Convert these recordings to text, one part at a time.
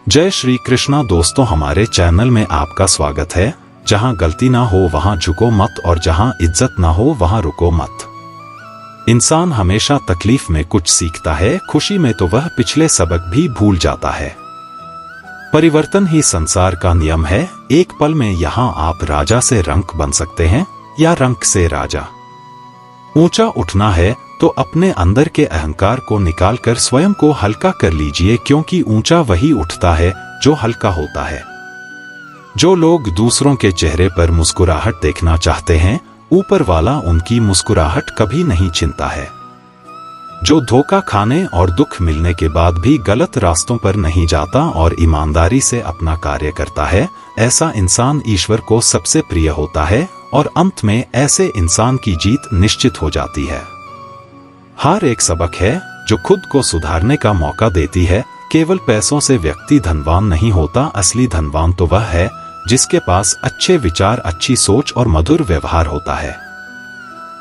जय श्री कृष्णा दोस्तों, हमारे चैनल में आपका स्वागत है। जहां गलती ना हो वहां झुको मत और जहां इज्जत ना हो वहां रुको मत। इंसान हमेशा तकलीफ में कुछ सीखता है, खुशी में तो वह पिछले सबक भी भूल जाता है। परिवर्तन ही संसार का नियम है। एक पल में यहाँ आप राजा से रंक बन सकते हैं या रंक से राजा। ऊंचा उठना है तो अपने अंदर के अहंकार को निकालकर स्वयं को हल्का कर लीजिए, क्योंकि ऊंचा वही उठता है जो हल्का होता है। जो लोग दूसरों के चेहरे पर मुस्कुराहट देखना चाहते हैं, ऊपर वाला उनकी मुस्कुराहट कभी नहीं छीनता है। जो धोखा खाने और दुख मिलने के बाद भी गलत रास्तों पर नहीं जाता और ईमानदारी से अपना कार्य करता है, ऐसा इंसान ईश्वर को सबसे प्रिय होता है और अंत में ऐसे इंसान की जीत निश्चित हो जाती है। हार एक सबक है जो खुद को सुधारने का मौका देती है। केवल पैसों से व्यक्ति धनवान नहीं होता, असली धनवान तो वह है जिसके पास अच्छे विचार, अच्छी सोच और मधुर व्यवहार होता है।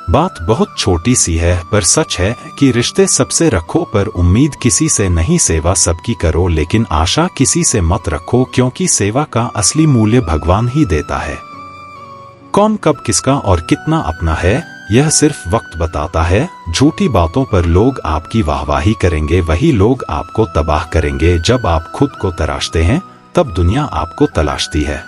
बात बहुत छोटी सी है पर सच है कि रिश्ते सबसे रखो पर उम्मीद किसी से नहीं, सेवा सबकी करो लेकिन आशा किसी से मत रखो, क्योंकि सेवा का असली मूल्य भगवान ही देता है। कौन कब किसका और कितना अपना है यह सिर्फ वक्त बताता है। झूठी बातों पर लोग आपकी वाहवाही करेंगे, वही लोग आपको तबाह करेंगे। जब आप खुद को तराशते हैं तब दुनिया आपको तलाशती है।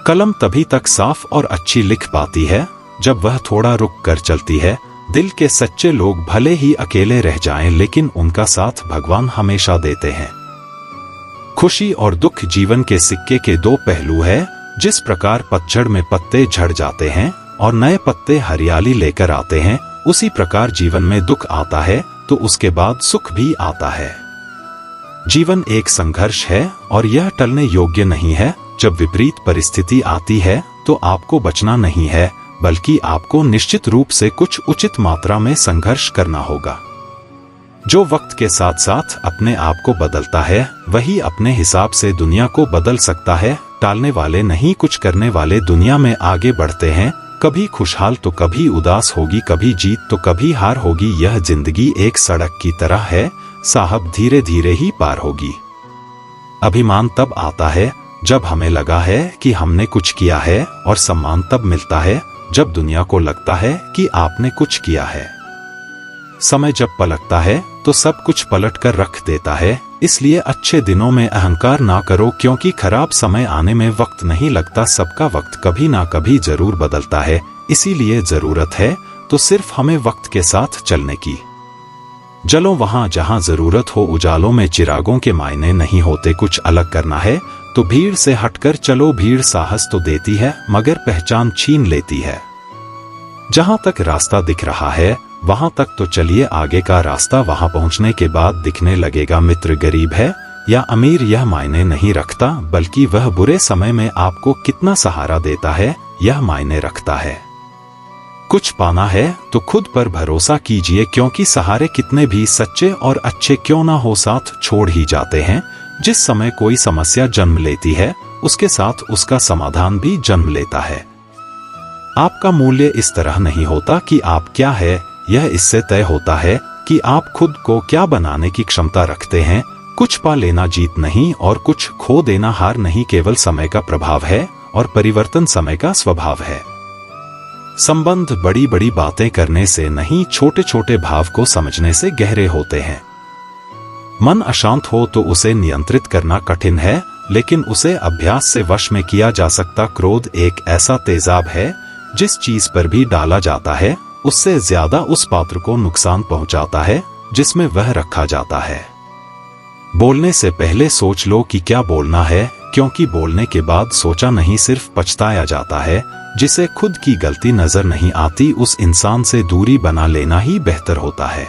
कलम तभी तक साफ और अच्छी लिख पाती है जब वह थोड़ा रुक कर चलती है। दिल के सच्चे लोग भले ही अकेले रह जाएं, लेकिन उनका साथ भगवान हमेशा देते हैं। खुशी और दुख जीवन के सिक्के के दो पहलू है। जिस प्रकार पतझड़ में पत्ते झड़ जाते हैं और नए पत्ते हरियाली लेकर आते हैं, उसी प्रकार जीवन में दुख आता है तो उसके बाद सुख भी आता है। जीवन एक संघर्ष है और यह टलने योग्य नहीं है। जब विपरीत परिस्थिति आती है तो आपको बचना नहीं है, बल्कि आपको निश्चित रूप से कुछ उचित मात्रा में संघर्ष करना होगा। जो वक्त के साथ साथ अपने आप को बदलता है, वही अपने हिसाब से दुनिया को बदल सकता है। टालने वाले नहीं, कुछ करने वाले दुनिया में आगे बढ़ते हैं। कभी खुशहाल तो कभी उदास होगी, कभी जीत तो कभी हार होगी। यह जिंदगी एक सड़क की तरह है साहब, धीरे धीरे ही पार होगी। अभिमान तब आता है जब हमें लगा है कि हमने कुछ किया है, और सम्मान तब मिलता है जब दुनिया को लगता है कि आपने कुछ किया है। समय जब पलटता है तो सब कुछ पलट कर रख देता है। इसलिए अच्छे दिनों में अहंकार ना करो, क्योंकि खराब समय आने में वक्त नहीं लगता। सबका वक्त कभी ना कभी जरूर बदलता है। इसीलिए जरूरत है तो सिर्फ हमें वक्त के साथ चलने की। जलो वहां जहां जरूरत हो, उजालों में चिरागों के मायने नहीं होते। कुछ अलग करना है तो भीड़ से हटकर चलो। भीड़ साहस तो देती है मगर पहचान छीन लेती है। जहां तक रास्ता दिख रहा है वहां तक तो चलिए, आगे का रास्ता वहां पहुंचने के बाद दिखने लगेगा। मित्र गरीब है या अमीर यह मायने नहीं रखता, बल्कि वह बुरे समय में आपको कितना सहारा देता है यह मायने रखता है। कुछ पाना है तो खुद पर भरोसा कीजिए, क्योंकि सहारे कितने भी सच्चे और अच्छे क्यों ना हो, साथ छोड़ ही जाते हैं। जिस समय कोई समस्या जन्म लेती है उसके साथ उसका समाधान भी जन्म लेता है। आपका मूल्य इस तरह नहीं होता कि आप क्या है, यह इससे तय होता है कि आप खुद को क्या बनाने की क्षमता रखते हैं। कुछ पा लेना जीत नहीं और कुछ खो देना हार नहीं, केवल समय का प्रभाव है और परिवर्तन समय का स्वभाव है। संबंध बड़ी बड़ी बातें करने से नहीं, छोटे छोटे भाव को समझने से गहरे होते हैं। मन अशांत हो तो उसे नियंत्रित करना कठिन है, लेकिन उसे अभ्यास से वश में किया जा सकता। क्रोध एक ऐसा तेजाब है जिस चीज पर भी डाला जाता है उससे ज्यादा उस पात्र को नुकसान पहुंचाता है जिसमें वह रखा जाता है। बोलने से पहले सोच लो कि क्या बोलना है, क्योंकि बोलने के बाद सोचा नहीं सिर्फ पछताया जाता है। जिसे खुद की गलती नजर नहीं आती उस इंसान से दूरी बना लेना ही बेहतर होता है।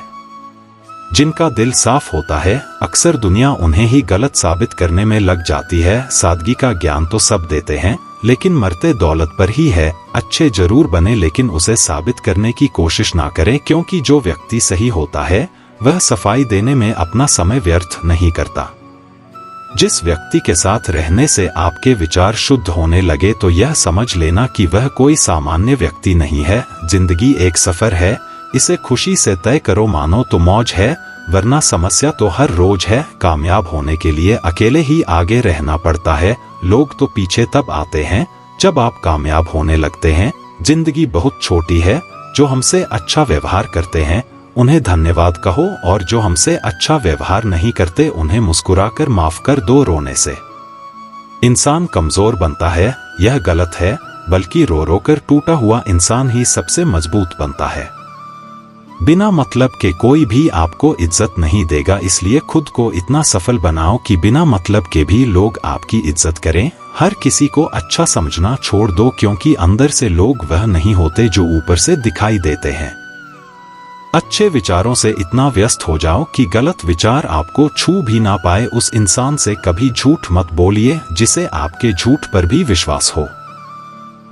जिनका दिल साफ होता है अक्सर दुनिया उन्हें ही गलत साबित करने में लग जाती है। सादगी का ज्ञान तो सब देते हैं, लेकिन मरते दौलत पर ही है। अच्छे जरूर बने लेकिन उसे साबित करने की कोशिश ना करें, क्योंकि जो व्यक्ति सही होता है वह सफाई देने में अपना समय व्यर्थ नहीं करता। जिस व्यक्ति के साथ रहने से आपके विचार शुद्ध होने लगे तो यह समझ लेना कि वह कोई सामान्य व्यक्ति नहीं है। जिंदगी एक सफर है, इसे खुशी से तय करो। मानो तो मौज है वरना समस्या तो हर रोज है। कामयाब होने के लिए अकेले ही आगे रहना पड़ता है। लोग तो पीछे तब आते हैं जब आप कामयाब होने लगते हैं। जिंदगी बहुत छोटी है। जो हमसे अच्छा व्यवहार करते हैं उन्हें धन्यवाद कहो, और जो हमसे अच्छा व्यवहार नहीं करते उन्हें मुस्कुराकर माफ कर दो। रोने से इंसान कमजोर बनता है, यह गलत है, बल्कि रो रो कर टूटा हुआ इंसान ही सबसे मजबूत बनता है। बिना मतलब के कोई भी आपको इज्जत नहीं देगा, इसलिए खुद को इतना सफल बनाओ कि बिना मतलब के भी लोग आपकी इज्जत करें। हर किसी को अच्छा समझना छोड़ दो, क्योंकि अंदर से लोग वह नहीं होते जो ऊपर से दिखाई देते हैं। अच्छे विचारों से इतना व्यस्त हो जाओ कि गलत विचार आपको छू भी ना पाए। उस इंसान से कभी झूठ मत बोलिए जिसे आपके झूठ पर भी विश्वास हो।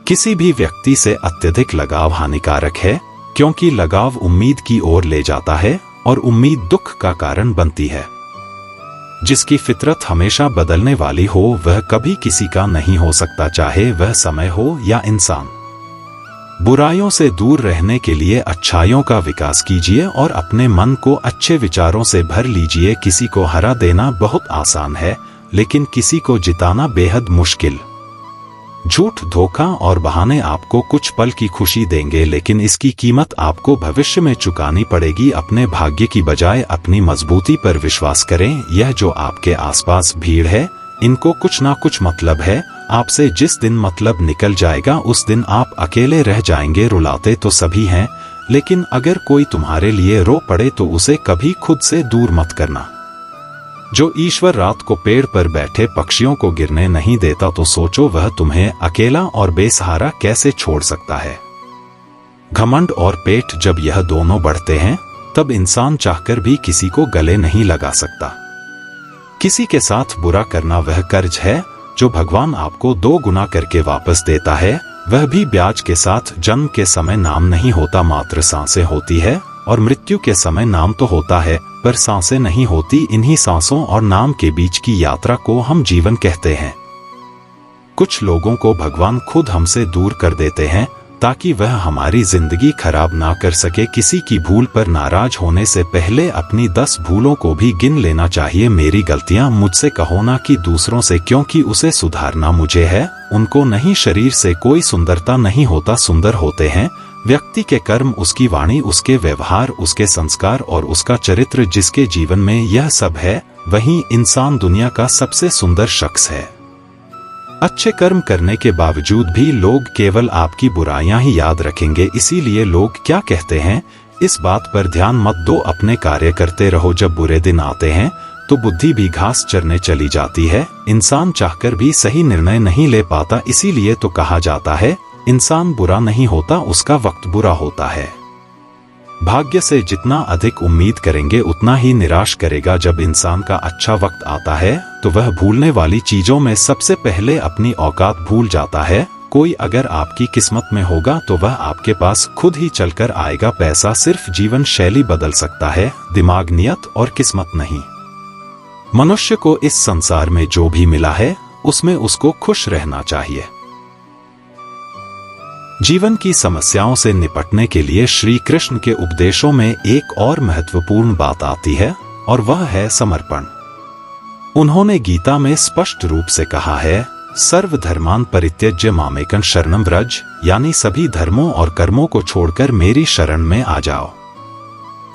किसी भी व्यक्ति से अत्यधिक लगाव हानिकारक है, क्योंकि लगाव उम्मीद की ओर ले जाता है और उम्मीद दुख का कारण बनती है। जिसकी फितरत हमेशा बदलने वाली हो वह कभी किसी का नहीं हो सकता, चाहे वह समय हो या इंसान। बुराइयों से दूर रहने के लिए अच्छाइयों का विकास कीजिए और अपने मन को अच्छे विचारों से भर लीजिए। किसी को हरा देना बहुत आसान है, लेकिन किसी को जिताना बेहद मुश्किल। झूठ, धोखा और बहाने आपको कुछ पल की खुशी देंगे, लेकिन इसकी कीमत आपको भविष्य में चुकानी पड़ेगी। अपने भाग्य की बजाय अपनी मजबूती पर विश्वास करें। यह जो आपके आसपास भीड़ है, इनको कुछ ना कुछ मतलब है आपसे। जिस दिन मतलब निकल जाएगा उस दिन आप अकेले रह जाएंगे। रुलाते तो सभी हैं, लेकिन अगर कोई तुम्हारे लिए रो पड़े तो उसे कभी खुद से दूर मत करना। जो ईश्वर रात को पेड़ पर बैठे पक्षियों को गिरने नहीं देता, तो सोचो वह तुम्हें अकेला और बेसहारा कैसे छोड़ सकता है। घमंड और पेट जब यह दोनों बढ़ते हैं, तब इंसान चाहकर भी किसी को गले नहीं लगा सकता। किसी के साथ बुरा करना वह कर्ज है जो भगवान आपको 2 गुना करके वापस देता है, वह भी ब्याज के साथ। जन्म के समय नाम नहीं होता, मात्र सांसें होती है, और मृत्यु के समय नाम तो होता है पर सांसें नहीं होती। इन्हीं सांसों और नाम के बीच की यात्रा को हम जीवन कहते हैं। कुछ लोगों को भगवान खुद हमसे दूर कर देते हैं ताकि वह हमारी जिंदगी खराब ना कर सके। किसी की भूल पर नाराज होने से पहले अपनी 10 भूलों को भी गिन लेना चाहिए। मेरी गलतियां मुझसे कहो ना कि दूसरों से, क्योंकि उसे सुधारना मुझे है, उनको नहीं। शरीर से कोई सुंदरता नहीं होता, सुंदर होते हैं व्यक्ति के कर्म, उसकी वाणी, उसके व्यवहार, उसके संस्कार और उसका चरित्र। जिसके जीवन में यह सब है वही इंसान दुनिया का सबसे सुंदर शख्स है। अच्छे कर्म करने के बावजूद भी लोग केवल आपकी बुराइयां ही याद रखेंगे। इसीलिए लोग क्या कहते हैं, इस बात पर ध्यान मत दो, अपने कार्य करते रहो। जब बुरे दिन आते हैं तो बुद्धि भी घास चरने चली जाती है। इंसान चाहकर भी सही निर्णय नहीं ले पाता, इसीलिए तो कहा जाता है इंसान बुरा नहीं होता, उसका वक्त बुरा होता है। भाग्य से जितना अधिक उम्मीद करेंगे उतना ही निराश करेगा। जब इंसान का अच्छा वक्त आता है तो वह भूलने वाली चीजों में सबसे पहले अपनी औकात भूल जाता है। कोई अगर आपकी किस्मत में होगा तो वह आपके पास खुद ही चलकर आएगा। पैसा सिर्फ जीवन शैली बदल सकता है, दिमाग, नियत और किस्मत नहीं। मनुष्य को इस संसार में जो भी मिला है उसमें उसको खुश रहना चाहिए। जीवन की समस्याओं से निपटने के लिए श्री कृष्ण के उपदेशों में एक और महत्वपूर्ण बात आती है, और वह है समर्पण। उन्होंने गीता में स्पष्ट रूप से कहा है, सर्वधर्मान् परित्यज्य मामेकं शरणं व्रज, यानी सभी धर्मों और कर्मों को छोड़कर मेरी शरण में आ जाओ।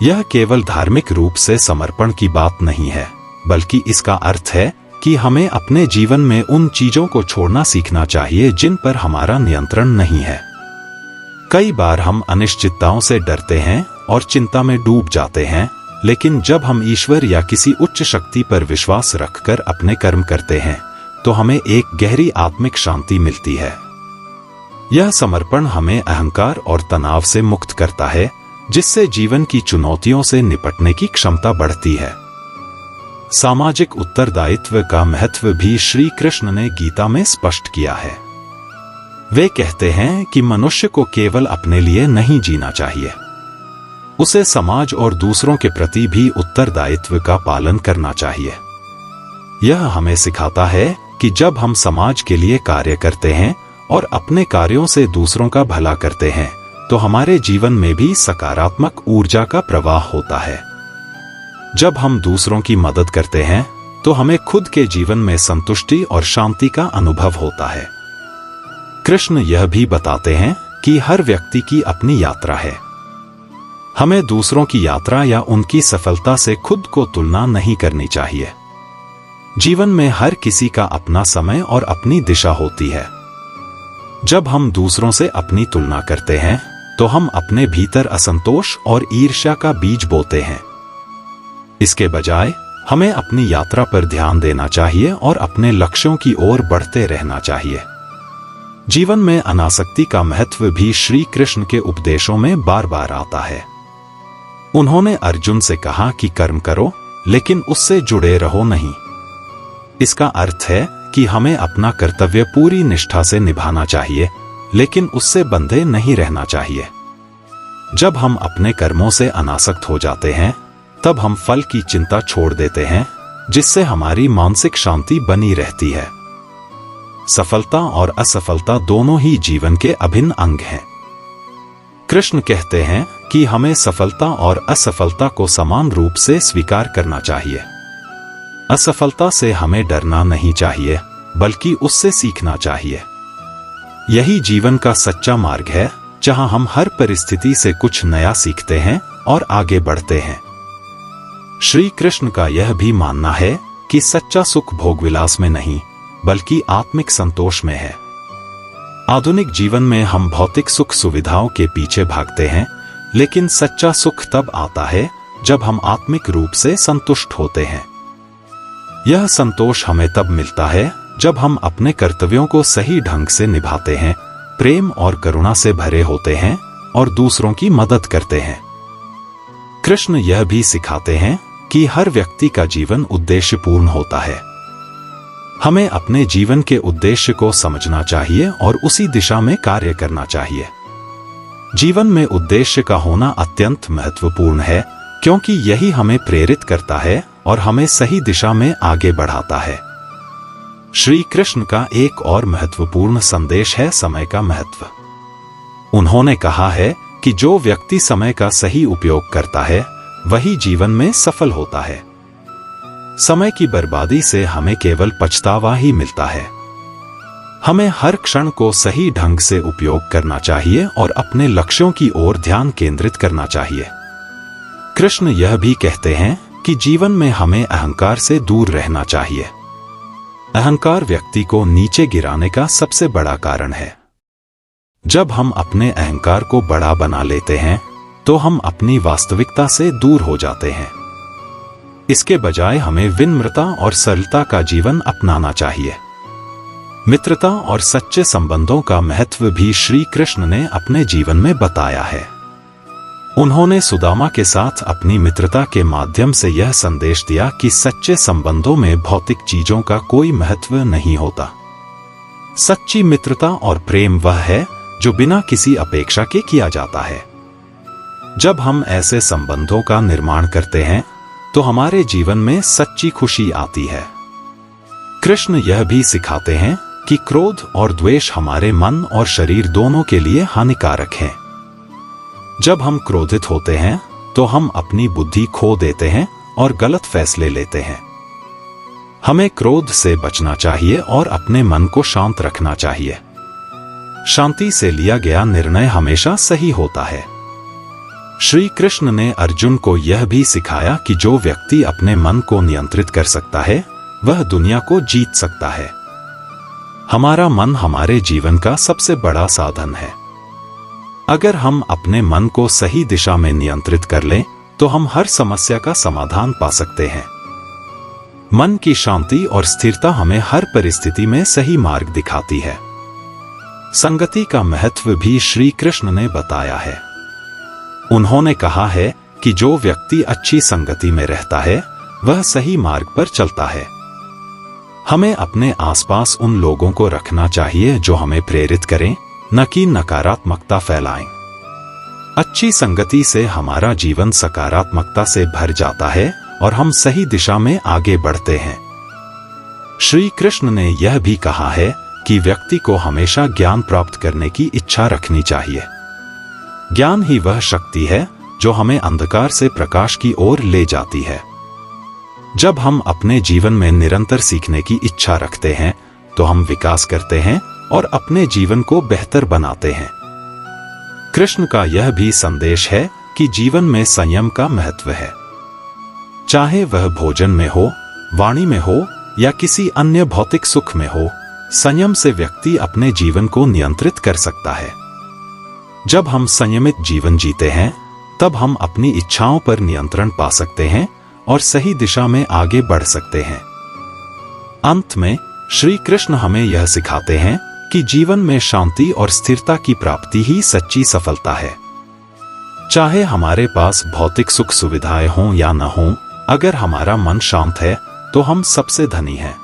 यह केवल धार्मिक रूप से समर्पण की बात नहीं है, बल्कि इसका अर्थ है कि हमें अपने जीवन में उन चीजों को छोड़ना सीखना चाहिए जिन पर हमारा नियंत्रण नहीं है। कई बार हम अनिश्चितताओं से डरते हैं और चिंता में डूब जाते हैं, लेकिन जब हम ईश्वर या किसी उच्च शक्ति पर विश्वास रखकर अपने कर्म करते हैं तो हमें एक गहरी आत्मिक शांति मिलती है। यह समर्पण हमें अहंकार और तनाव से मुक्त करता है, जिससे जीवन की चुनौतियों से निपटने की क्षमता बढ़ती है। सामाजिक उत्तरदायित्व का महत्व भी श्री कृष्ण ने गीता में स्पष्ट किया है। वे कहते हैं कि मनुष्य को केवल अपने लिए नहीं जीना चाहिए, उसे समाज और दूसरों के प्रति भी उत्तरदायित्व का पालन करना चाहिए। यह हमें सिखाता है कि जब हम समाज के लिए कार्य करते हैं और अपने कार्यों से दूसरों का भला करते हैं तो हमारे जीवन में भी सकारात्मक ऊर्जा का प्रवाह होता है। जब हम दूसरों की मदद करते हैं तो हमें खुद के जीवन में संतुष्टि और शांति का अनुभव होता है। कृष्ण यह भी बताते हैं कि हर व्यक्ति की अपनी यात्रा है। हमें दूसरों की यात्रा या उनकी सफलता से खुद को तुलना नहीं करनी चाहिए। जीवन में हर किसी का अपना समय और अपनी दिशा होती है। जब हम दूसरों से अपनी तुलना करते हैं तो हम अपने भीतर असंतोष और ईर्ष्या का बीज बोते हैं। इसके बजाय हमें अपनी यात्रा पर ध्यान देना चाहिए और अपने लक्ष्यों की ओर बढ़ते रहना चाहिए। जीवन में अनासक्ति का महत्व भी श्री कृष्ण के उपदेशों में बार बार आता है। उन्होंने अर्जुन से कहा कि कर्म करो लेकिन उससे जुड़े रहो नहीं। इसका अर्थ है कि हमें अपना कर्तव्य पूरी निष्ठा से निभाना चाहिए लेकिन उससे बंधे नहीं रहना चाहिए। जब हम अपने कर्मों से अनासक्त हो जाते हैं तब हम फल की चिंता छोड़ देते हैं, जिससे हमारी मानसिक शांति बनी रहती है। सफलता और असफलता दोनों ही जीवन के अभिन्न अंग हैं। कृष्ण कहते हैं कि हमें सफलता और असफलता को समान रूप से स्वीकार करना चाहिए। असफलता से हमें डरना नहीं चाहिए बल्कि उससे सीखना चाहिए। यही जीवन का सच्चा मार्ग है जहां हम हर परिस्थिति से कुछ नया सीखते हैं और आगे बढ़ते हैं। श्री कृष्ण का यह भी मानना है कि सच्चा सुख भोगविलास में नहीं बल्कि आत्मिक संतोष में है। आधुनिक जीवन में हम भौतिक सुख सुविधाओं के पीछे भागते हैं, लेकिन सच्चा सुख तब आता है जब हम आत्मिक रूप से संतुष्ट होते हैं। यह संतोष हमें तब मिलता है जब हम अपने कर्तव्यों को सही ढंग से निभाते हैं, प्रेम और करुणा से भरे होते हैं और दूसरों की मदद करते हैं। कृष्ण यह भी सिखाते हैं कि हर व्यक्ति का जीवन उद्देश्यपूर्ण होता है। हमें अपने जीवन के उद्देश्य को समझना चाहिए और उसी दिशा में कार्य करना चाहिए। जीवन में उद्देश्य का होना अत्यंत महत्वपूर्ण है, क्योंकि यही हमें प्रेरित करता है और हमें सही दिशा में आगे बढ़ाता है। श्री कृष्ण का एक और महत्वपूर्ण संदेश है समय का महत्व। उन्होंने कहा है कि जो व्यक्ति समय का सही उपयोग करता है वही जीवन में सफल होता है। समय की बर्बादी से हमें केवल पछतावा ही मिलता है। हमें हर क्षण को सही ढंग से उपयोग करना चाहिए और अपने लक्ष्यों की ओर ध्यान केंद्रित करना चाहिए। कृष्ण यह भी कहते हैं कि जीवन में हमें अहंकार से दूर रहना चाहिए। अहंकार व्यक्ति को नीचे गिराने का सबसे बड़ा कारण है। जब हम अपने अहंकार को बड़ा बना लेते हैं तो हम अपनी वास्तविकता से दूर हो जाते हैं। इसके बजाय हमें विनम्रता और सरलता का जीवन अपनाना चाहिए। मित्रता और सच्चे संबंधों का महत्व भी श्री कृष्ण ने अपने जीवन में बताया है। उन्होंने सुदामा के साथ अपनी मित्रता के माध्यम से यह संदेश दिया कि सच्चे संबंधों में भौतिक चीजों का कोई महत्व नहीं होता। सच्ची मित्रता और प्रेम वह है जो बिना किसी अपेक्षा के किया जाता है। जब हम ऐसे संबंधों का निर्माण करते हैं तो हमारे जीवन में सच्ची खुशी आती है। कृष्ण यह भी सिखाते हैं कि क्रोध और द्वेष हमारे मन और शरीर दोनों के लिए हानिकारक हैं। जब हम क्रोधित होते हैं तो हम अपनी बुद्धि खो देते हैं और गलत फैसले लेते हैं। हमें क्रोध से बचना चाहिए और अपने मन को शांत रखना चाहिए। शांति से लिया गया निर्णय हमेशा सही होता है। श्री कृष्ण ने अर्जुन को यह भी सिखाया कि जो व्यक्ति अपने मन को नियंत्रित कर सकता है वह दुनिया को जीत सकता है। हमारा मन हमारे जीवन का सबसे बड़ा साधन है। अगर हम अपने मन को सही दिशा में नियंत्रित कर लें तो हम हर समस्या का समाधान पा सकते हैं। मन की शांति और स्थिरता हमें हर परिस्थिति में सही मार्ग दिखाती है। संगति का महत्व भी श्री कृष्ण ने बताया है। उन्होंने कहा है कि जो व्यक्ति अच्छी संगति में रहता है वह सही मार्ग पर चलता है। हमें अपने आसपास उन लोगों को रखना चाहिए जो हमें प्रेरित करें, न कि नकारात्मकता फैलाएं। अच्छी संगति से हमारा जीवन सकारात्मकता से भर जाता है और हम सही दिशा में आगे बढ़ते हैं। श्री कृष्ण ने यह भी कहा है कि व्यक्ति को हमेशा ज्ञान प्राप्त करने की इच्छा रखनी चाहिए। ज्ञान ही वह शक्ति है जो हमें अंधकार से प्रकाश की ओर ले जाती है। जब हम अपने जीवन में निरंतर सीखने की इच्छा रखते हैं तो हम विकास करते हैं और अपने जीवन को बेहतर बनाते हैं। कृष्ण का यह भी संदेश है कि जीवन में संयम का महत्व है। चाहे वह भोजन में हो, वाणी में हो या किसी अन्य भौतिक सुख में हो, संयम से व्यक्ति अपने जीवन को नियंत्रित कर सकता है। जब हम संयमित जीवन जीते हैं तब हम अपनी इच्छाओं पर नियंत्रण पा सकते हैं और सही दिशा में आगे बढ़ सकते हैं। अंत में श्री कृष्ण हमें यह सिखाते हैं कि जीवन में शांति और स्थिरता की प्राप्ति ही सच्ची सफलता है। चाहे हमारे पास भौतिक सुख सुविधाएं हों या न हों, अगर हमारा मन शांत है तो हम सबसे धनी हैं।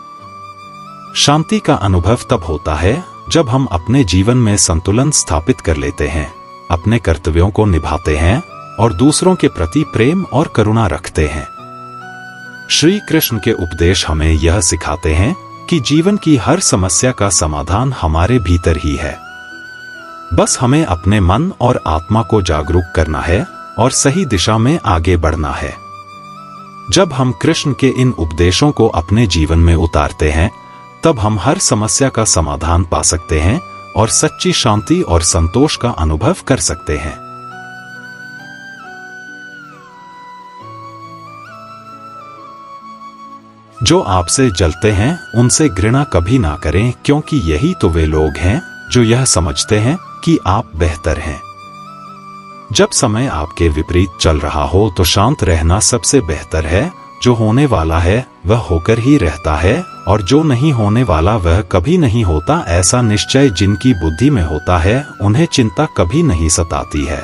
शांति का अनुभव तब होता है जब हम अपने जीवन में संतुलन स्थापित कर लेते हैं, अपने कर्तव्यों को निभाते हैं और दूसरों के प्रति प्रेम और करुणा रखते हैं। श्री कृष्ण के उपदेश हमें यह सिखाते हैं कि जीवन की हर समस्या का समाधान हमारे भीतर ही है। बस हमें अपने मन और आत्मा को जागरूक करना है और सही दिशा में आगे बढ़ना है। जब हम कृष्ण के इन उपदेशों को अपने जीवन में उतारते हैं तब हम हर समस्या का समाधान पा सकते हैं और सच्ची शांति और संतोष का अनुभव कर सकते हैं। जो आपसे जलते हैं उनसे घृणा कभी ना करें, क्योंकि यही तो वे लोग हैं जो यह समझते हैं कि आप बेहतर हैं। जब समय आपके विपरीत चल रहा हो तो शांत रहना सबसे बेहतर है। जो होने वाला है वह होकर ही रहता है और जो नहीं होने वाला वह कभी नहीं होता। ऐसा निश्चय जिनकी बुद्धि में होता है उन्हें चिंता कभी नहीं सताती है।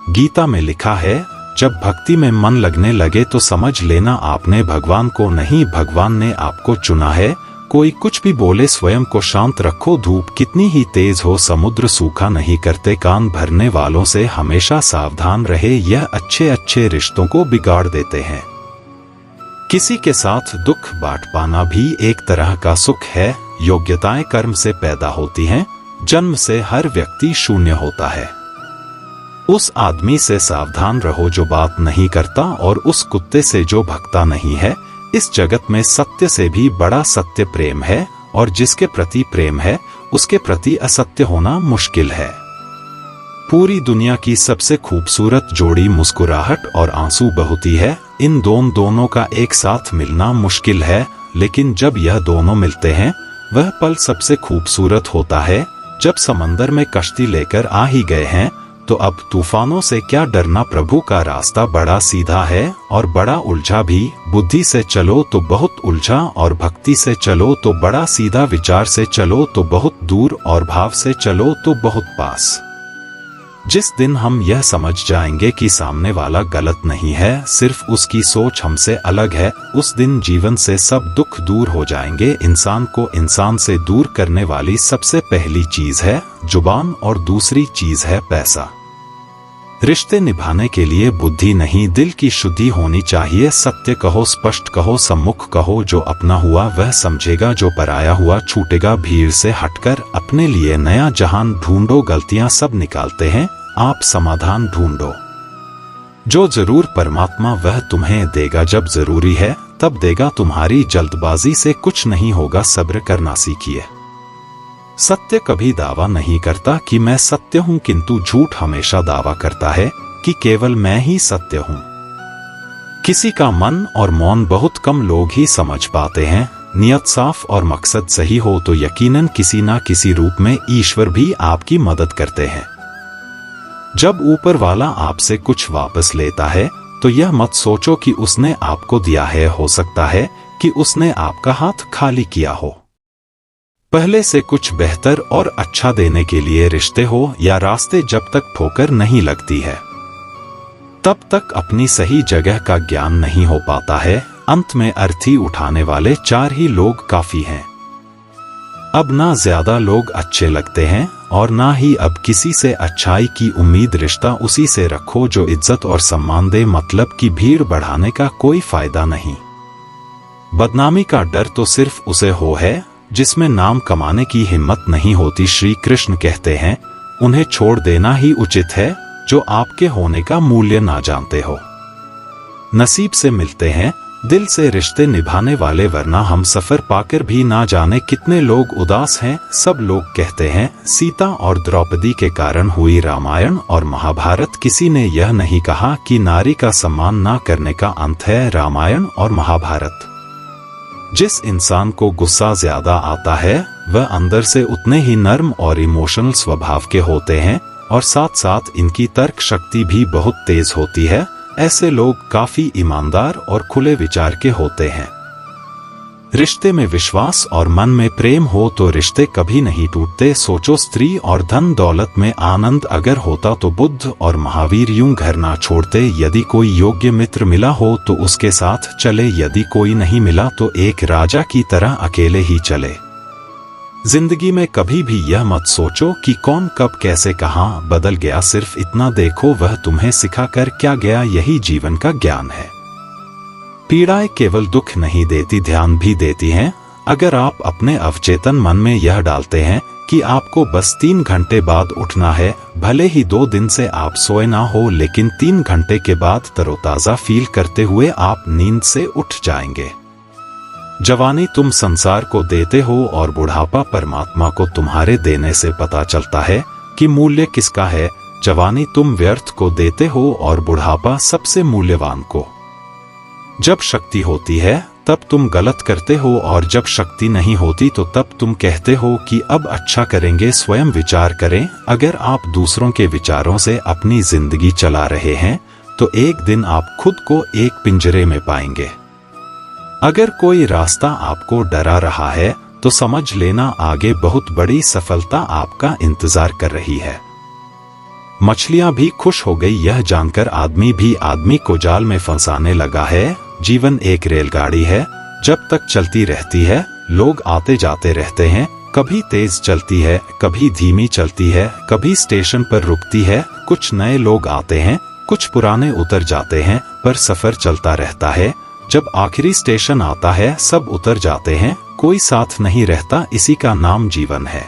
गीता में लिखा है, जब भक्ति में मन लगने लगे तो समझ लेना आपने भगवान को नहीं, भगवान ने आपको चुना है। कोई कुछ भी बोले स्वयं को शांत रखो। धूप कितनी ही तेज हो समुद्र सूखा नहीं करते। कान भरने वालों से हमेशा सावधान रहे, यह अच्छे अच्छे रिश्तों को बिगाड़ देते हैं। किसी के साथ दुख बांट पाना भी एक तरह का सुख है। योग्यताएं कर्म से पैदा होती हैं, जन्म से हर व्यक्ति शून्य होता है। उस आदमी से सावधान रहो जो बात नहीं करता और उस कुत्ते से जो भगता नहीं है। इस जगत में सत्य से भी बड़ा सत्य प्रेम है और जिसके प्रति प्रेम है उसके प्रति असत्य होना मुश्किल है। पूरी दुनिया की सबसे खूबसूरत जोड़ी मुस्कुराहट और आंसू बहती है। इन दोनों का एक साथ मिलना मुश्किल है, लेकिन जब यह दोनों मिलते हैं वह पल सबसे खूबसूरत होता है। जब समंदर में कश्ती लेकर आ ही गए हैं तो अब तूफानों से क्या डरना। प्रभु का रास्ता बड़ा सीधा है और बड़ा उलझा भी। बुद्धि से चलो तो बहुत उलझा और भक्ति से चलो तो बड़ा सीधा। विचार से चलो तो बहुत दूर और भाव से चलो तो बहुत पास। जिस दिन हम यह समझ जाएंगे कि सामने वाला गलत नहीं है, सिर्फ उसकी सोच हमसे अलग है, उस दिन जीवन से सब दुख दूर हो जाएंगे। इंसान को इंसान से दूर करने वाली सबसे पहली चीज है जुबान और दूसरी चीज है पैसा। रिश्ते निभाने के लिए बुद्धि नहीं, दिल की शुद्धि होनी चाहिए। सत्य कहो, स्पष्ट कहो, सम्मुख कहो। जो अपना हुआ वह समझेगा, जो पराया हुआ छूटेगा। भीड़ से हटकर अपने लिए नया जहान ढूंढो। गलतियां सब निकालते हैं, आप समाधान ढूंढो। जो जरूर परमात्मा वह तुम्हें देगा, जब जरूरी है तब देगा। तुम्हारी जल्दबाजी से कुछ नहीं होगा, सब्र करना सीखिए। सत्य कभी दावा नहीं करता कि मैं सत्य हूं, किंतु झूठ हमेशा दावा करता है कि केवल मैं ही सत्य हूं। किसी का मन और मौन बहुत कम लोग ही समझ पाते हैं। नियत साफ और मकसद सही हो तो यकीनन किसी ना किसी रूप में ईश्वर भी आपकी मदद करते हैं। जब ऊपर वाला आपसे कुछ वापस लेता है तो यह मत सोचो कि उसने आपको दिया है, हो सकता है कि उसने आपका हाथ खाली किया हो। पहले से कुछ बेहतर और अच्छा देने के लिए रिश्ते हो या रास्ते जब तक ठोकर नहीं लगती है तब तक अपनी सही जगह का ज्ञान नहीं हो पाता है। अंत में अर्थी उठाने वाले 4 ही लोग काफी हैं। अब ना ज्यादा लोग अच्छे लगते हैं और ना ही अब किसी से अच्छाई की उम्मीद। रिश्ता उसी से रखो जो इज्जत और सम्मान दे, मतलब की भीड़ बढ़ाने का कोई फायदा नहीं। बदनामी का डर तो सिर्फ उसे हो है जिसमें नाम कमाने की हिम्मत नहीं होती। श्री कृष्ण कहते हैं, उन्हें छोड़ देना ही उचित है जो आपके होने का मूल्य ना जानते हो। नसीब से मिलते हैं दिल से रिश्ते निभाने वाले, वरना हम सफर पाकर भी ना जाने कितने लोग उदास हैं। सब लोग कहते हैं सीता और द्रौपदी के कारण हुई रामायण और महाभारत। किसी ने यह नहीं कहा कि नारी का सम्मान ना करने का अंत है रामायण और महाभारत। जिस इंसान को गुस्सा ज्यादा आता है वह अंदर से उतने ही नर्म और इमोशनल स्वभाव के होते हैं और साथ साथ इनकी तर्क शक्ति भी बहुत तेज होती है। ऐसे लोग काफी ईमानदार और खुले विचार के होते हैं। रिश्ते में विश्वास और मन में प्रेम हो तो रिश्ते कभी नहीं टूटते। सोचो, स्त्री और धन दौलत में आनंद अगर होता तो बुद्ध और महावीर यूं घर ना छोड़ते। यदि कोई योग्य मित्र मिला हो तो उसके साथ चले, यदि कोई नहीं मिला तो एक राजा की तरह अकेले ही चले। जिंदगी में कभी भी यह मत सोचो कि कौन कब कैसे कहाँ बदल गया, सिर्फ इतना देखो वह तुम्हें सिखा कर क्या गया। यही जीवन का ज्ञान है। पीड़ाएं केवल दुख नहीं देती, ध्यान भी देती हैं। अगर आप अपने अवचेतन मन में यह डालते हैं कि आपको बस 3 घंटे बाद उठना है, भले ही 2 दिन से आप सोए ना हो, लेकिन 3 घंटे के बाद तरोताजा फील करते हुए आप नींद से उठ जाएंगे। जवानी तुम संसार को देते हो और बुढ़ापा परमात्मा को तुम्हारे देने से पता चलता है कि मूल्य किसका है। जवानी तुम व्यर्थ को देते हो और बुढ़ापा सबसे मूल्यवान को। जब शक्ति होती है तब तुम गलत करते हो और जब शक्ति नहीं होती तो तब तुम कहते हो कि अब अच्छा करेंगे। स्वयं विचार करें, अगर आप दूसरों के विचारों से अपनी जिंदगी चला रहे हैं तो एक दिन आप खुद को एक पिंजरे में पाएंगे। अगर कोई रास्ता आपको डरा रहा है तो समझ लेना आगे बहुत बड़ी सफलता आपका इंतजार कर रही है। मछलियां भी खुश हो गई यह जानकर आदमी भी आदमी को जाल में फंसाने लगा है। जीवन एक रेलगाड़ी है, जब तक चलती रहती है लोग आते जाते रहते हैं। कभी तेज चलती है, कभी धीमी चलती है, कभी स्टेशन पर रुकती है। कुछ नए लोग आते हैं, कुछ पुराने उतर जाते हैं, पर सफर चलता रहता है। जब आखिरी स्टेशन आता है सब उतर जाते हैं, कोई साथ नहीं रहता, इसी का नाम जीवन है।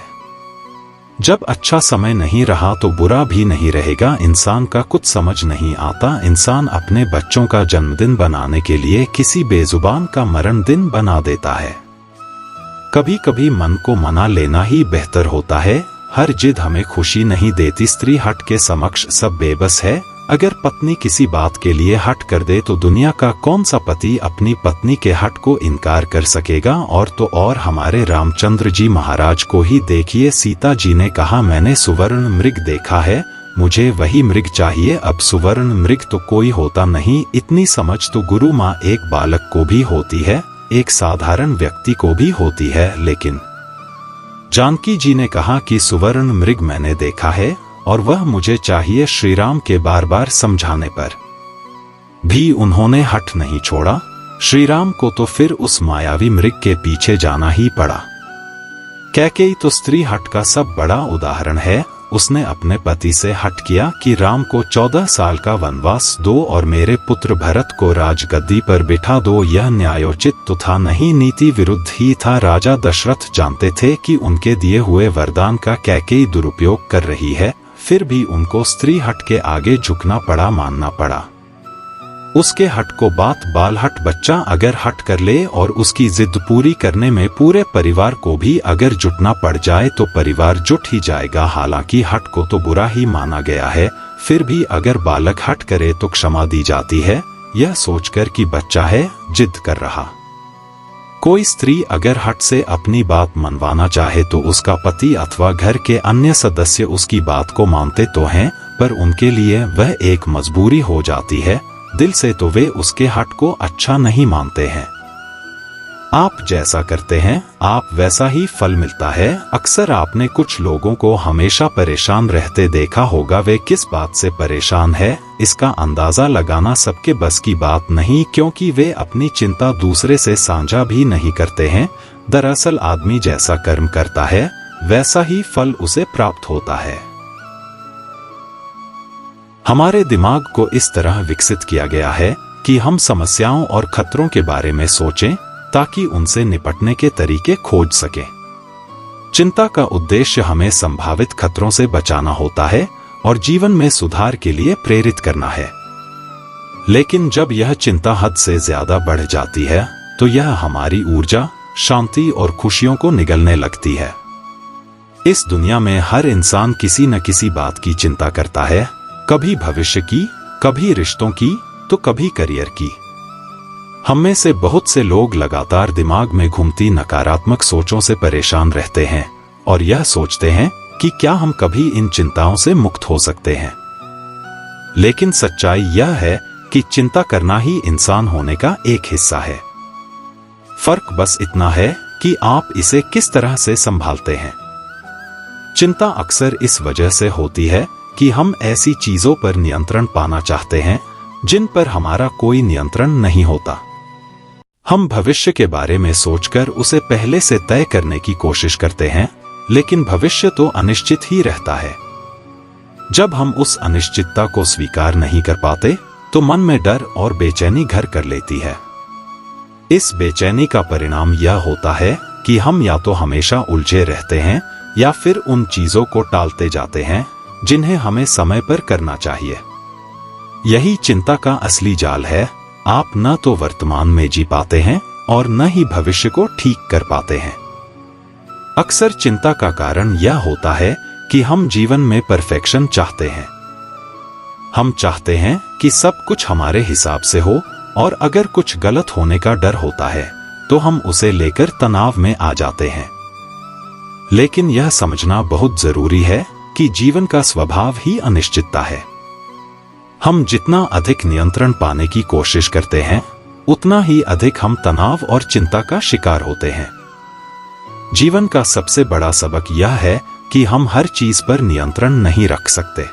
जब अच्छा समय नहीं रहा तो बुरा भी नहीं रहेगा। इंसान का कुछ समझ नहीं आता, इंसान अपने बच्चों का जन्मदिन बनाने के लिए किसी बेजुबान का मरण दिन बना देता है। कभी कभी मन को मना लेना ही बेहतर होता है। हर जिद हमें खुशी नहीं देती। स्त्री हट के समक्ष सब बेबस है। अगर पत्नी किसी बात के लिए हट कर दे तो दुनिया का कौन सा पति अपनी पत्नी के हट को इनकार कर सकेगा। और तो और हमारे रामचंद्र जी महाराज को ही देखिए, सीता जी ने कहा मैंने सुवर्ण मृग देखा है, मुझे वही मृग चाहिए। अब सुवर्ण मृग तो कोई होता नहीं। इतनी समझ तो गुरु माँ एक बालक को भी होती है, एक साधारण व्यक्ति को भी होती है। लेकिन जानकी जी ने कहा कि सुवर्ण मृग मैंने देखा है और वह मुझे चाहिए। श्री राम के बार बार समझाने पर भी उन्होंने हट नहीं छोड़ा। श्री राम को तो फिर उस मायावी मृग के पीछे जाना ही पड़ा। कैकेयी तो स्त्री हट का सब बड़ा उदाहरण है। उसने अपने पति से हट किया कि राम को 14 साल का वनवास दो और मेरे पुत्र भरत को राजगद्दी पर बिठा दो। यह न्यायोचित तो था नहीं, नीति विरुद्ध ही था। राजा दशरथ जानते थे कि उनके दिए हुए वरदान का कैकेयी दुरुपयोग कर रही है, फिर भी उनको स्त्री हट के आगे झुकना पड़ा, मानना पड़ा। उसके हट को बात बालहट बच्चा अगर हट कर ले और उसकी जिद पूरी करने में पूरे परिवार को भी अगर जुटना पड़ जाए तो परिवार जुट ही जाएगा। हालांकि हट को तो बुरा ही माना गया है, फिर भी अगर बालक हट करे तो क्षमा दी जाती है, यह सोचकर कि बच्चा है, जिद कर रहा। कोई स्त्री अगर हट से अपनी बात मनवाना चाहे तो उसका पति अथवा घर के अन्य सदस्य उसकी बात को मानते तो हैं, पर उनके लिए वह एक मजबूरी हो जाती है। दिल से तो वे उसके हट को अच्छा नहीं मानते हैं। आप जैसा करते हैं आप वैसा ही फल मिलता है। अक्सर आपने कुछ लोगों को हमेशा परेशान रहते देखा होगा। वे किस बात से परेशान है इसका अंदाजा लगाना सबके बस की बात नहीं, क्योंकि वे अपनी चिंता दूसरे से साझा भी नहीं करते हैं। दरअसल आदमी जैसा कर्म करता है वैसा ही फल उसे प्राप्त होता है। हमारे दिमाग को इस तरह विकसित किया गया है कि हम समस्याओं और खतरों के बारे में सोचें ताकि उनसे निपटने के तरीके खोज सकें। चिंता का उद्देश्य हमें संभावित खतरों से बचाना होता है और जीवन में सुधार के लिए प्रेरित करना है। लेकिन जब यह चिंता हद से ज्यादा बढ़ जाती है तो यह हमारी ऊर्जा, शांति और खुशियों को निगलने लगती है। इस दुनिया में हर इंसान किसी न किसी बात की चिंता करता है, कभी भविष्य की, कभी रिश्तों की, तो कभी करियर की। हम में से बहुत से लोग लगातार दिमाग में घूमती नकारात्मक सोचों से परेशान रहते हैं और यह सोचते हैं कि क्या हम कभी इन चिंताओं से मुक्त हो सकते हैं। लेकिन सच्चाई यह है कि चिंता करना ही इंसान होने का एक हिस्सा है। फर्क बस इतना है कि आप इसे किस तरह से संभालते हैं। चिंता अक्सर इस वजह से होती है कि हम ऐसी चीजों पर नियंत्रण पाना चाहते हैं जिन पर हमारा कोई नियंत्रण नहीं होता। हम भविष्य के बारे में सोचकर उसे पहले से तय करने की कोशिश करते हैं, लेकिन भविष्य तो अनिश्चित ही रहता है। जब हम उस अनिश्चितता को स्वीकार नहीं कर पाते तो मन में डर और बेचैनी घर कर लेती है। इस बेचैनी का परिणाम यह होता है कि हम या तो हमेशा उलझे रहते हैं या फिर उन चीजों को टालते जाते हैं जिन्हें हमें समय पर करना चाहिए। यही चिंता का असली जाल है। आप न तो वर्तमान में जी पाते हैं और न ही भविष्य को ठीक कर पाते हैं। अक्सर चिंता का कारण यह होता है कि हम जीवन में परफेक्शन चाहते हैं। हम चाहते हैं कि सब कुछ हमारे हिसाब से हो और अगर कुछ गलत होने का डर होता है तो हम उसे लेकर तनाव में आ जाते हैं। लेकिन यह समझना बहुत जरूरी है कि जीवन का स्वभाव ही अनिश्चितता है। हम जितना अधिक नियंत्रण पाने की कोशिश करते हैं उतना ही अधिक हम तनाव और चिंता का शिकार होते हैं। जीवन का सबसे बड़ा सबक यह है कि हम हर चीज पर नियंत्रण नहीं रख सकते।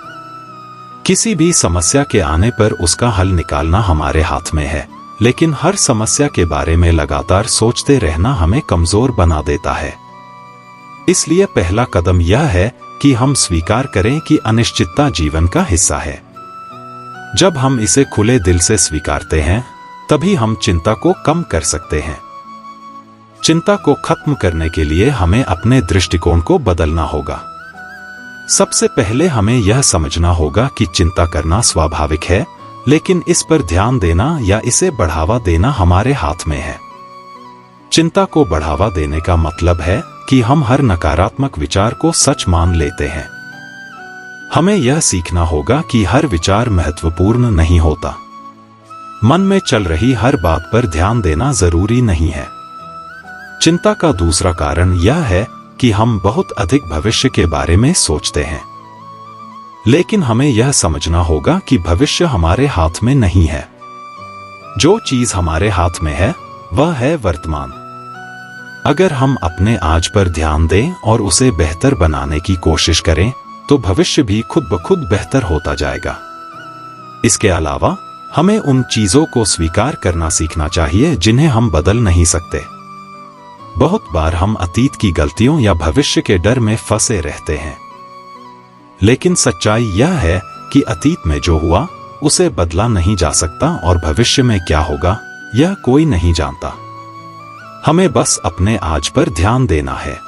किसी भी समस्या के आने पर उसका हल निकालना हमारे हाथ में है, लेकिन हर समस्या के बारे में लगातार सोचते रहना हमें कमजोर बना देता है। इसलिए पहला कदम यह है कि हम स्वीकार करें कि अनिश्चितता जीवन का हिस्सा है। जब हम इसे खुले दिल से स्वीकारते हैं तभी हम चिंता को कम कर सकते हैं। चिंता को खत्म करने के लिए हमें अपने दृष्टिकोण को बदलना होगा। सबसे पहले हमें यह समझना होगा कि चिंता करना स्वाभाविक है, लेकिन इस पर ध्यान देना या इसे बढ़ावा देना हमारे हाथ में है। चिंता को बढ़ावा देने का मतलब है कि हम हर नकारात्मक विचार को सच मान लेते हैं। हमें यह सीखना होगा कि हर विचार महत्वपूर्ण नहीं होता। मन में चल रही हर बात पर ध्यान देना जरूरी नहीं है। चिंता का दूसरा कारण यह है कि हम बहुत अधिक भविष्य के बारे में सोचते हैं। लेकिन हमें यह समझना होगा कि भविष्य हमारे हाथ में नहीं है। जो चीज हमारे हाथ में है वह है वर्तमान। अगर हम अपने आज पर ध्यान दें और उसे बेहतर बनाने की कोशिश करें तो भविष्य भी खुद ब खुद बेहतर होता जाएगा। इसके अलावा हमें उन चीजों को स्वीकार करना सीखना चाहिए जिन्हें हम बदल नहीं सकते। बहुत बार हम अतीत की गलतियों या भविष्य के डर में फंसे रहते हैं, लेकिन सच्चाई यह है कि अतीत में जो हुआ उसे बदला नहीं जा सकता और भविष्य में क्या होगा यह कोई नहीं जानता। हमें बस अपने आज पर ध्यान देना है।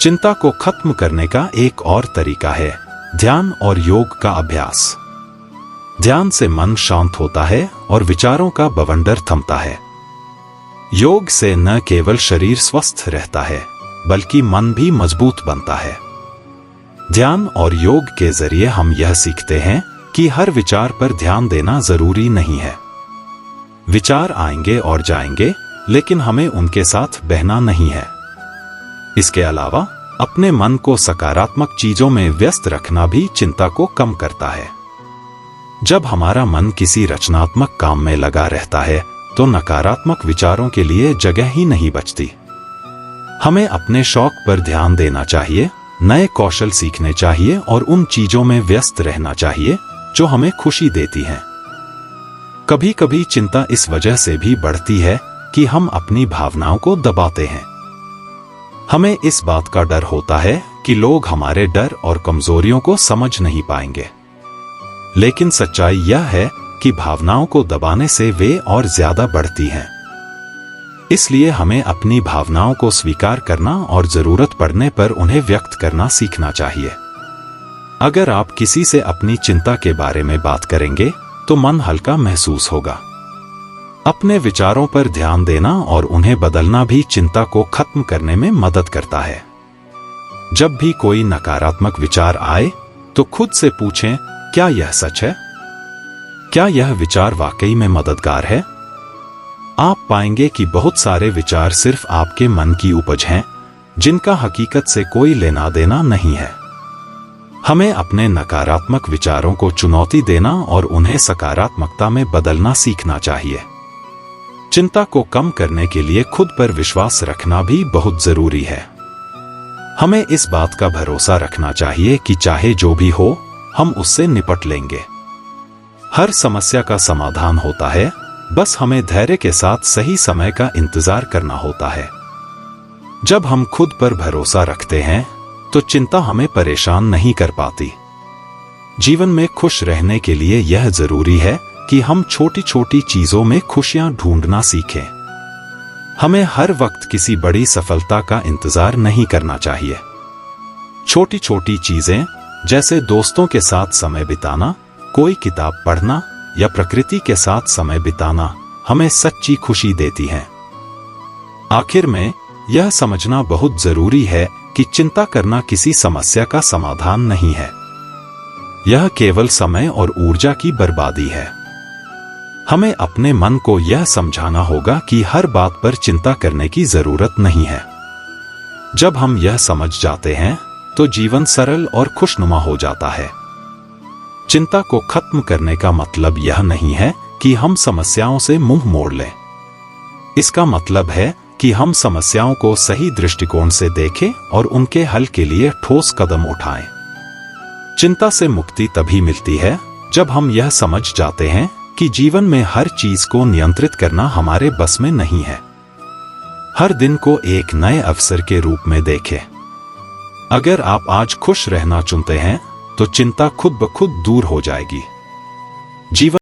चिंता को खत्म करने का एक और तरीका है ध्यान और योग का अभ्यास। ध्यान से मन शांत होता है और विचारों का बवंडर थमता है। योग से न केवल शरीर स्वस्थ रहता है बल्कि मन भी मजबूत बनता है। ध्यान और योग के जरिए हम यह सीखते हैं कि हर विचार पर ध्यान देना जरूरी नहीं है। विचार आएंगे और जाएंगे, लेकिन हमें उनके साथ बहना नहीं है। इसके अलावा अपने मन को सकारात्मक चीजों में व्यस्त रखना भी चिंता को कम करता है। जब हमारा मन किसी रचनात्मक काम में लगा रहता है तो नकारात्मक विचारों के लिए जगह ही नहीं बचती। हमें अपने शौक पर ध्यान देना चाहिए, नए कौशल सीखने चाहिए और उन चीजों में व्यस्त रहना चाहिए जो हमें खुशी देती हैं। कभी कभी चिंता इस वजह से भी बढ़ती है कि हम अपनी भावनाओं को दबाते हैं। हमें इस बात का डर होता है कि लोग हमारे डर और कमजोरियों को समझ नहीं पाएंगे। लेकिन सच्चाई यह है कि भावनाओं को दबाने से वे और ज्यादा बढ़ती हैं। इसलिए हमें अपनी भावनाओं को स्वीकार करना और जरूरत पड़ने पर उन्हें व्यक्त करना सीखना चाहिए। अगर आप किसी से अपनी चिंता के बारे में बात करेंगे तो मन हल्का महसूस होगा। अपने विचारों पर ध्यान देना और उन्हें बदलना भी चिंता को खत्म करने में मदद करता है। जब भी कोई नकारात्मक विचार आए तो खुद से पूछें, क्या यह सच है? क्या यह विचार वाकई में मददगार है? आप पाएंगे कि बहुत सारे विचार सिर्फ आपके मन की उपज हैं, जिनका हकीकत से कोई लेना देना नहीं है। हमें अपने नकारात्मक विचारों को चुनौती देना और उन्हें सकारात्मकता में बदलना सीखना चाहिए। चिंता को कम करने के लिए खुद पर विश्वास रखना भी बहुत जरूरी है। हमें इस बात का भरोसा रखना चाहिए कि चाहे जो भी हो, हम उससे निपट लेंगे। हर समस्या का समाधान होता है, बस हमें धैर्य के साथ सही समय का इंतजार करना होता है। जब हम खुद पर भरोसा रखते हैं तो चिंता हमें परेशान नहीं कर पाती। जीवन में खुश रहने के लिए यह जरूरी है कि हम छोटी छोटी चीजों में खुशियां ढूंढना सीखें। हमें हर वक्त किसी बड़ी सफलता का इंतजार नहीं करना चाहिए। छोटी छोटी चीजें जैसे दोस्तों के साथ समय बिताना, कोई किताब पढ़ना या प्रकृति के साथ समय बिताना हमें सच्ची खुशी देती हैं। आखिर में यह समझना बहुत जरूरी है कि चिंता करना किसी समस्या का समाधान नहीं है। यह केवल समय और ऊर्जा की बर्बादी है। हमें अपने मन को यह समझाना होगा कि हर बात पर चिंता करने की जरूरत नहीं है। जब हम यह समझ जाते हैं तो जीवन सरल और खुशनुमा हो जाता है। चिंता को खत्म करने का मतलब यह नहीं है कि हम समस्याओं से मुंह मोड़ लें। इसका मतलब है कि हम समस्याओं को सही दृष्टिकोण से देखें और उनके हल के लिए ठोस कदम उठाएं। चिंता से मुक्ति तभी मिलती है जब हम यह समझ जाते हैं कि जीवन में हर चीज को नियंत्रित करना हमारे बस में नहीं है। हर दिन को एक नए अवसर के रूप में देखें। अगर आप आज खुश रहना चुनते हैं तो चिंता खुद ब खुद दूर हो जाएगी। जीवन